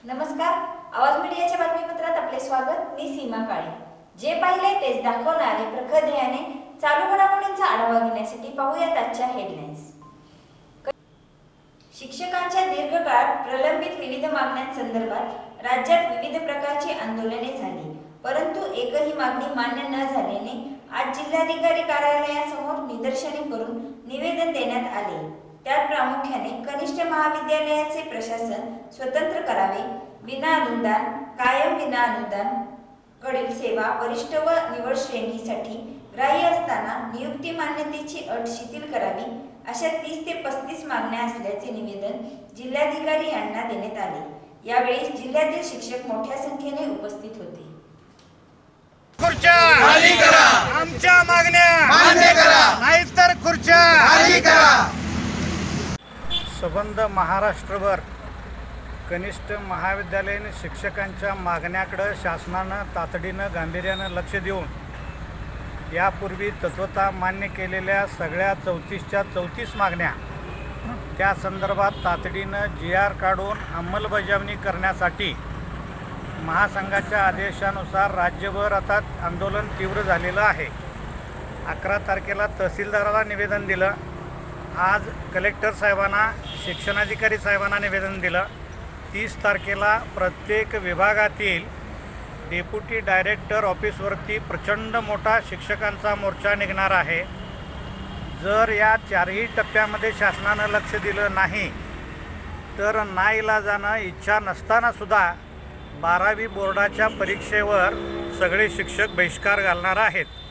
नमस्कार, आवाज मीडियाच्या बातमीपत्रात आपले स्वागत। मी सीमा काळे। जे पाहिले तेच दाखवणारे प्रखर ध्येयाने चालू घडामोडींचा आढावा घेण्यासाठी पाहूयात आजच्या हेडलाईन्स। शिक्षकांच्या दीर्घकाळ प्रलंबित विविध मागण्यांसंदर्भात राज्यात विविध प्रकारची आंदोलने झाली, परंतु एकही मागणी मान्य न झाल्याने आज जिल्हाधिकारी कार्यालयासमोर निदर्शने करून निवेदन देण्यात आले। त्यात प्रामुख्याने कनिष्ठ महाविद्यालयाचे प्रशासन स्वतंत्र करावे, विना अनुदान, कायम विना अनुदान कडील सेवा वरिष्ठ व निवड श्रेणीसाठी ग्राह्य असताना नियुक्ती मान्यतेची अट शिथिल करावी, अशा 30 ते 35 मागण्या असल्याचे निवेदन जिल्हाधिकारी यांना देण्यात आले। यावेळी जिल्ह्यातील शिक्षक मोठ्या संख्येने उपस्थित होते। खुर्च्या खाली करा, आमच्या मागण्या मान्य करा, नाहीतर खुर्च्या खाली करा। संबंध महाराष्ट्रभर कनिष्ठ महाविद्यालयीन शिक्षकांच्या मागण्याकडे शासनानं तातडीनं गांभीर्यानं लक्ष देऊन यापूर्वी तत्वता मान्य केलेल्या सगळ्या 34च्या 34 मागण्या त्या संदर्भात तातडीनं GR काढून अंमलबजावणी करण्यासाठी महासंघाच्या आदेशानुसार राज्यभर आता आंदोलन तीव्र झालेलं आहे। 11 तारखेला तहसीलदाराला निवेदन दिलं, आज कलेक्टर साहेबांना, शिक्षणाधिकारी साहेबांना निवेदन दिलं। 30 तारखेला प्रत्येक विभागातील डेप्युटी डायरेक्टर ऑफिसवरती प्रचंड मोठा शिक्षकांचा मोर्चा निघणार आहे। जर या 4ही टप्प्यामध्ये शासनानं लक्ष दिलं नाही तर नाईलाजानं इच्छा नसताना सुद्धा 12वी बोर्डाच्या परीक्षेवर सगळे शिक्षक बहिष्कार घालणार आहेत।